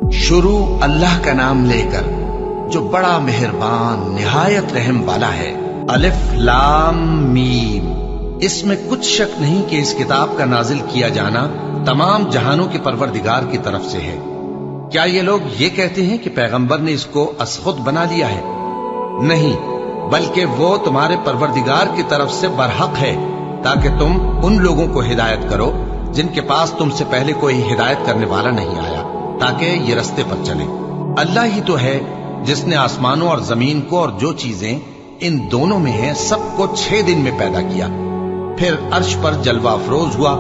शुरू अल्लाह का नाम लेकर जो बड़ा मेहरबान निहायत रहम वाला है। अलिफ लाम मीम। इसमें कुछ शक नहीं कि इस किताब का नाजिल किया जाना तमाम जहानों के परवरदिगार की तरफ से है। क्या ये लोग ये कहते हैं कि पैगंबर ने इसको असखुद बना लिया है? नहीं, बल्कि वो तुम्हारे परवरदिगार की तरफ से बरहक है, ताकि तुम उन लोगों को हिदायत करो जिनके पास तुमसे पहले कोई हिदायत करने वाला नहीं आया, ताकि ये रस्ते पर चले। अल्लाह ही तो है जिसने आसमानों और जमीन को और जो चीजें इन दोनों में हैं सबको 6 दिन में पैदा किया, फिर अर्श पर जलवा अफरोज हुआ।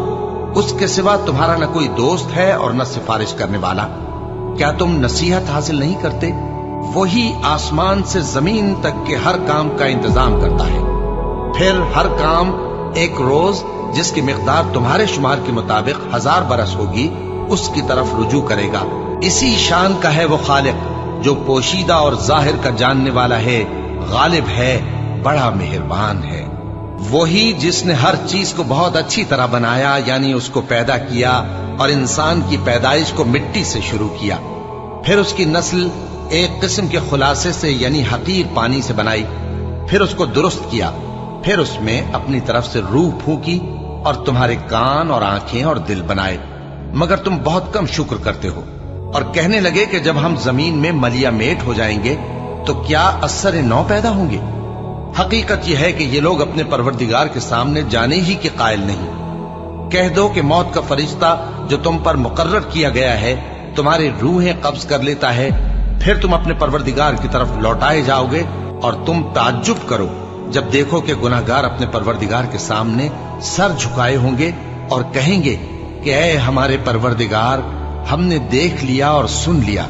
उसके सिवा तुम्हारा न कोई दोस्त है और न सिफारिश करने वाला। क्या तुम नसीहत हासिल नहीं करते? वही आसमान से जमीन तक के हर काम का इंतजाम करता है, फिर हर काम एक रोज जिसकी मिकदार तुम्हारे शुमार के मुताबिक 1000 बरस होगी उसकी तरफ रुजू करेगा। इसी शान का है वो खालिक जो पोशीदा और जाहिर का जानने वाला है, गालिब है, बड़ा मेहरबान है। वही जिसने हर चीज को बहुत अच्छी तरह बनाया, यानी उसको पैदा किया और इंसान की पैदाइश को मिट्टी से शुरू किया, फिर उसकी नस्ल एक किस्म के खुलासे से यानी हकीर पानी से बनाई, फिर उसको दुरुस्त किया, फिर उसमें अपनी तरफ से रूह फूंकी और तुम्हारे कान और आंखें और दिल बनाए, मगर तुम बहुत कम शुक्र करते हो। और कहने लगे कि जब हम जमीन में मलिया मेट हो जाएंगे तो क्या असर नौ पैदा होंगे। हकीकत यह है कि ये लोग अपने परवरदिगार के सामने जाने ही के कायल नहीं। कह दो कि मौत का फरिश्ता जो तुम पर मुकर्रर किया गया है तुम्हारी रूहें कब्ज कर लेता है, फिर तुम अपने परवरदिगार की तरफ लौटाए जाओगे और तुम ताज्जुब करो जब देखो कि गुनाहगार अपने परवरदिगार के सामने सर झुकाए होंगे और कहेंगे कि ऐ हमारे परवरदिगार, हमने देख लिया और सुन लिया,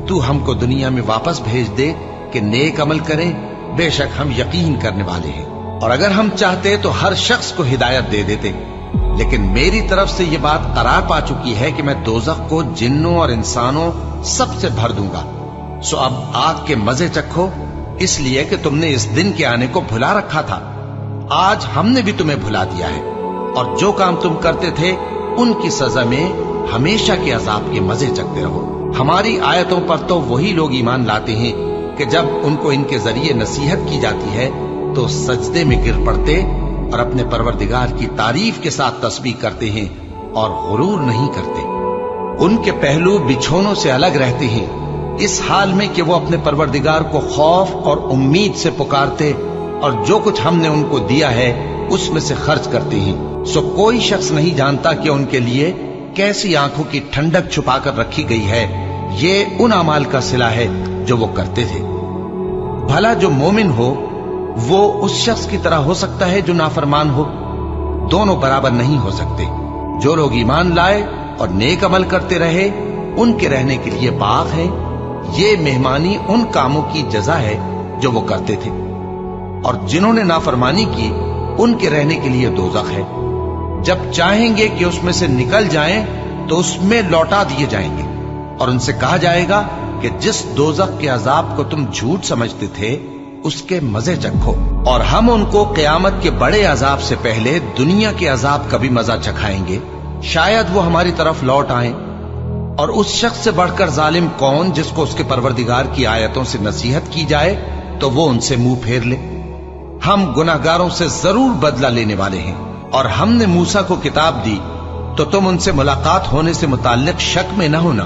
तू हमको दुनिया में वापस भेज दे कि नेक अमल करें, बेशक हम यकीन करने वाले हैं। और अगर हम चाहते तो हर शख्स को हिदायत दे देते, लेकिन मेरी तरफ से ये बात करार पा चुकी है कि मैं दोज़ख को जिन्नों और इंसानों सबसे भर दूंगा। सो अब आग के मजे चखो, इसलिए कि तुमने इस दिन के आने को भुला रखा था। आज हमने भी तुम्हें भुला दिया है, और जो काम तुम करते थे उनकी सजा में हमेशा के अजाब के मजे चखते रहो। हमारी आयतों पर तो वही लोग ईमान लाते हैं कि जब उनको इनके जरिए नसीहत की जाती है तो सजदे में गिर पड़ते और अपने परवरदिगार की तारीफ के साथ तस्बीह करते हैं और गुरूर नहीं करते। उनके पहलू बिछोनों से अलग रहते हैं, इस हाल में कि वो अपने परवरदिगार को खौफ और उम्मीद से पुकारते और जो कुछ हमने उनको दिया है उसमें से खर्च करते हैं। सो कोई शख्स नहीं जानता कि उनके लिए कैसी आंखों की ठंडक छुपाकर रखी गई है। ये उन अमाल का सिला है जो वो करते थे। भला जो मोमिन हो वो उस शख्स की तरह हो सकता है जो नाफरमान हो? दोनों बराबर नहीं हो सकते। जो लोग ईमान लाए और नेक अमल करते रहे उनके रहने के लिए बाग है। ये मेहमानी उन कामों की जजा है जो वो करते थे, और जिन्होंने नाफरमानी की उनके रहने के लिए दोज़ख है। जब चाहेंगे कि उसमें से निकल जाएं तो उसमें लौटा दिए जाएंगे और उनसे कहा जाएगा कि जिस दोज़ख के अजाब को तुम झूठ समझते थे उसके मजे चखो, और हम उनको क़यामत के बड़े अजाब से पहले दुनिया के अजाब का भी मजा चखाएंगे। शायद वो हमारी तरफ लौट आए। और उस शख्स से बढ़कर जालिम कौन जिसको उसके परवरदिगार की आयतों से नसीहत की जाए तो वो उनसे मुंह फेर ले। हम गुनाहगारों से जरूर बदला लेने वाले हैं। और हमने मूसा को किताब दी तो तुम उनसे मुलाकात होने से मुताल्लिक शक में न होना,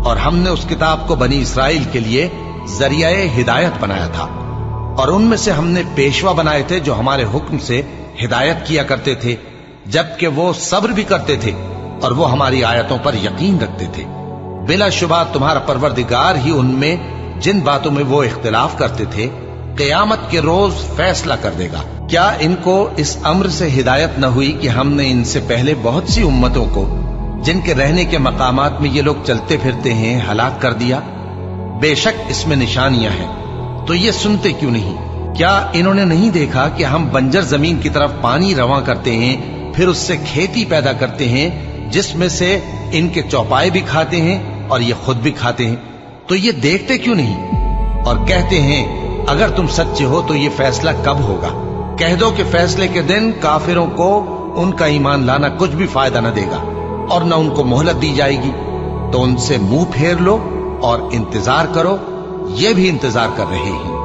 और हमने उस किताब को बनी इसराइल के लिए जरियाए हिदायत बनाया था, और उनमें से हमने पेशवा बनाए थे जो हमारे हुक्म से हिदायत किया करते थे, जबकि वो सब्र भी करते थे और वो हमारी आयतों पर यकीन रखते थे। बिलाशुबा तुम्हारा परवरदिगार ही उनमें जिन बातों में वो इख्तिलाफ करते थे क़यामत के रोज फैसला कर देगा। क्या इनको इस अम्र से हिदायत न हुई कि हमने इनसे पहले बहुत सी उम्मतों को जिनके रहने के मकामात में ये लोग चलते फिरते हैं हलाक कर दिया? बेशक इसमें निशानियां हैं, तो ये सुनते क्यों नहीं? क्या इन्होंने नहीं देखा कि हम बंजर जमीन की तरफ पानी रवां करते हैं, फिर उससे खेती पैदा करते हैं जिसमें से इनके चौपाए भी खाते हैं और ये खुद भी खाते हैं? तो ये देखते क्यों नहीं? और कहते हैं अगर तुम सच्चे हो तो ये फैसला कब होगा? कह दो कि फैसले के दिन काफिरों को उनका ईमान लाना कुछ भी फायदा न देगा और न उनको मोहलत दी जाएगी। तो उनसे मुंह फेर लो और इंतजार करो, ये भी इंतजार कर रहे हैं।